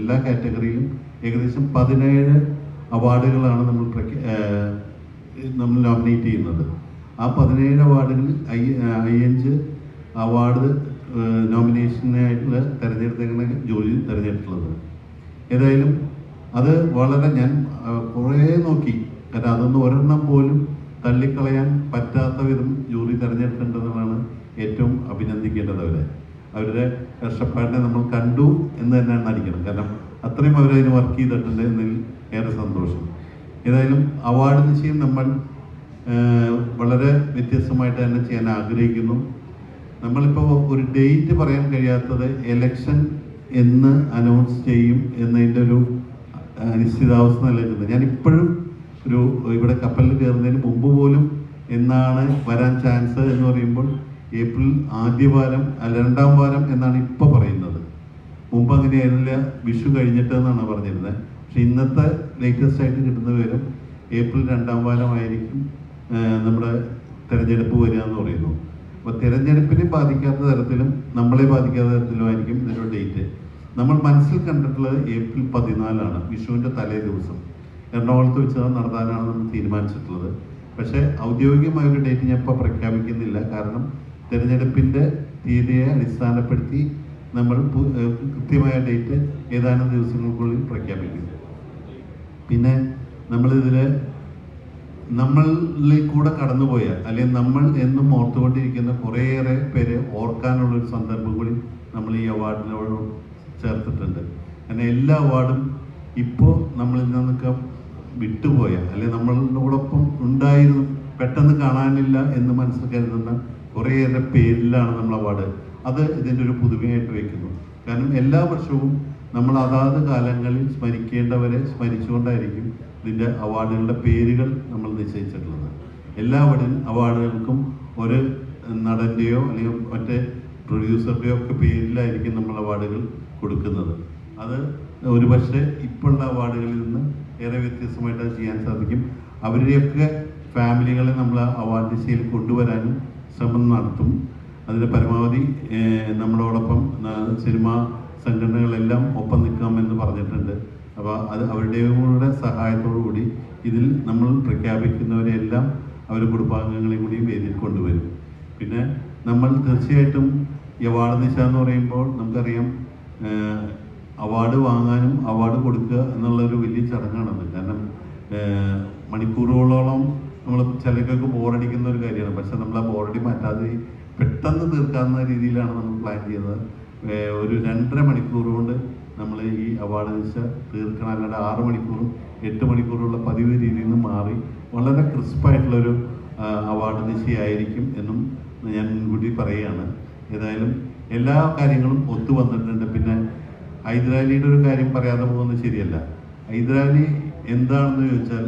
എല്ലാ കാറ്റഗറിയിലും ഏകദേശം 17 അവാർഡുകളാണ് നമ്മൾ നോമിനേറ്റ് ചെയ്യുന്നത്. ആ 17 അവാർഡുകളിൽ 5 അവാർഡ് നോമിനേഷനായിട്ടുള്ള തിരഞ്ഞെടുത്തേക്കുന്ന ജോലി തിരഞ്ഞെടുത്തുള്ളത്. ഏതായാലും അത് വളരെ ഞാൻ കുറേ നോക്കി, കാരണം അതൊന്നും ഒരെണ്ണം പോലും തള്ളിക്കളയാൻ പറ്റാത്ത വിധം ജൂറി തിരഞ്ഞെടുക്കേണ്ടതെന്നാണ് ഏറ്റവും അഭിനന്ദിക്കേണ്ടത്. അവരുടെ കഷ്ടപ്പാടിനെ നമ്മൾ കണ്ടു എന്ന് തന്നെയാണ് നടിക്കണം, കാരണം അത്രയും അവരതിന് വർക്ക് ചെയ്തിട്ടുണ്ട് എന്നതിൽ ഏറെ സന്തോഷം. ഏതായാലും അവാർഡ് നിശ്ചയം നമ്മൾ വളരെ വ്യത്യസ്തമായിട്ട് തന്നെ ചെയ്യാൻ ആഗ്രഹിക്കുന്നു. നമ്മളിപ്പോൾ ഒരു ഡേറ്റ് പറയാൻ കഴിയാത്തത് എലക്ഷൻ എന്ന് അനൗൺസ് ചെയ്യും എന്നതിൻ്റെ ഒരു അനിശ്ചിതാവസ്ഥ നിലനിൽക്കുന്നത്. ഞാനിപ്പോഴും ഇവിടെ കപ്പലിൽ കയറുന്നതിന് മുമ്പ് പോലും എന്നാണ് വരാൻ ചാൻസ് എന്ന് പറയുമ്പോൾ ഏപ്രിൽ ആദ്യവാരം അല്ല 2ാം വാരം എന്നാണ് ഇപ്പോൾ പറയുന്നത്. മുമ്പ് അങ്ങനെയായിരുന്നില്ല, വിഷു കഴിഞ്ഞിട്ട് എന്നാണ് പറഞ്ഞിരുന്നത്. പക്ഷെ ഇന്നത്തെ ലേറ്റസ്റ്റ് ആയിട്ട് കിട്ടുന്ന വിവരം ഏപ്രിൽ 2ാം വാരമായിരിക്കും നമ്മുടെ തിരഞ്ഞെടുപ്പ് വരിക എന്ന് പറയുന്നു. അപ്പോൾ തിരഞ്ഞെടുപ്പിനെ ബാധിക്കാത്ത തരത്തിലും നമ്മളെ ബാധിക്കാത്ത തരത്തിലുമായിരിക്കും ഇതിൻ്റെ ഡേറ്റ്. നമ്മൾ മനസ്സിൽ കണ്ടിട്ടുള്ളത് ഏപ്രിൽ 14 വിഷുവിൻ്റെ തലേ ദിവസം എറണാകുളത്ത് വെച്ച് നടത്താനാണ് നമ്മൾ തീരുമാനിച്ചിട്ടുള്ളത്. പക്ഷേ ഔദ്യോഗികമായ ഒരു ഡേറ്റ് ഞാൻ ഇപ്പോൾ പ്രഖ്യാപിക്കുന്നില്ല, കാരണം തിരഞ്ഞെടുപ്പിൻ്റെ തീയതിയെ അടിസ്ഥാനപ്പെടുത്തി നമ്മൾ കൃത്യമായ ഡേറ്റ് ഏതാനും ദിവസങ്ങൾക്കുള്ളിൽ പ്രഖ്യാപിക്കും. പിന്നെ നമ്മളിൽ കൂടെ കടന്നുപോയ അല്ലെങ്കിൽ നമ്മൾ എന്നും ഓർത്തുകൊണ്ടിരിക്കുന്ന കുറേയേറെ പേരെ ഓർക്കാനുള്ളൊരു സന്ദർഭം കൂടി നമ്മൾ ഈ അവാർഡിനോട് ചേർത്തിട്ടുണ്ട്. കാരണം എല്ലാ അവാർഡും ഇപ്പോൾ നമ്മളിൽ നിന്നൊക്കെ വിട്ടുപോയ അല്ലെങ്കിൽ നമ്മളോടൊപ്പം ഉണ്ടായിരുന്നു പെട്ടെന്ന് കാണാനില്ല എന്ന് മനസ്സിൽ കരുതുന്ന കുറേയേറെ പേരിലാണ് നമ്മൾ അവാർഡ്. അത് ഇതിൻ്റെ ഒരു പുതുമയായിട്ട് വയ്ക്കുന്നു. കാരണം എല്ലാ വർഷവും നമ്മൾ അതാത് കാലങ്ങളിൽ സ്മരിക്കേണ്ടവരെ സ്മരിച്ചുകൊണ്ടായിരിക്കും ഇതിൻ്റെ അവാർഡുകളുടെ പേരുകൾ നമ്മൾ നിശ്ചയിച്ചിട്ടുള്ളത്. എല്ലാ അവാർഡുകൾക്കും ഒരു നടൻ്റെയോ അല്ലെങ്കിൽ മറ്റേ പ്രൊഡ്യൂസറുടെയോ ഒക്കെ പേരിലായിരിക്കും നമ്മൾ അവാർഡുകൾ കൊടുക്കുന്നത്. അത് ഒരുപക്ഷെ ഇപ്പോഴുള്ള അവാർഡുകളിൽ നിന്ന് ഏറെ വ്യത്യസ്തമായിട്ട് അത് ചെയ്യാൻ സാധിക്കും. അവരുടെയൊക്കെ ഫാമിലികളെ നമ്മൾ അവാർഡ് ദിശയിൽ കൊണ്ടുവരാനും ശ്രമം നടത്തും. അതിന് പരമാവധി നമ്മളോടൊപ്പം സിനിമാ സംഘടനകളെല്ലാം ഒപ്പം നിൽക്കാമെന്ന് പറഞ്ഞിട്ടുണ്ട്. അപ്പോൾ അത് അവരുടെയും സഹായത്തോടു കൂടി ഇതിൽ നമ്മൾ പ്രഖ്യാപിക്കുന്നവരെല്ലാം അവരുടെ കുടുംബാംഗങ്ങളെയും കൂടി വേദിയിൽ കൊണ്ടുവരും. പിന്നെ നമ്മൾ തീർച്ചയായിട്ടും ഈ അവാർഡ് ദിശ എന്ന് പറയുമ്പോൾ നമുക്കറിയാം, അവാർഡ് വാങ്ങാനും അവാർഡ് കൊടുക്കുക എന്നുള്ളൊരു വലിയ ചടങ്ങാണത്. കാരണം മണിക്കൂറുകളോളം നമ്മൾ ചിലർക്കൊക്കെ ബോറടിക്കുന്ന ഒരു കാര്യമാണ്. പക്ഷെ നമ്മൾ ആ ബോറടി മാറ്റാതെ പെട്ടെന്ന് തീർക്കാവുന്ന രീതിയിലാണ് നമ്മൾ പ്ലാൻ ചെയ്യുന്നത്. ഒരു 2.5 മണിക്കൂർ കൊണ്ട് നമ്മൾ ഈ അവാർഡ് ദിശ തീർക്കണം. അല്ലാണ്ട് 6 മണിക്കൂറും 8 മണിക്കൂറുള്ള പതിവ് രീതിയിൽ നിന്ന് മാറി വളരെ ക്രിസ്പായിട്ടുള്ളൊരു അവാർഡ് ദിശയായിരിക്കും എന്നും ഞാൻ മുൻകൂട്ടി പറയുകയാണ്. ഏതായാലും എല്ലാ കാര്യങ്ങളും ഒത്തു വന്നിട്ടുണ്ട്. പിന്നെ ഹൈദരാലിയുടെ ഒരു കാര്യം പറയാതെ പോകുന്നത് ശരിയല്ല. ഹൈദരാലി എന്താണെന്ന് ചോദിച്ചാൽ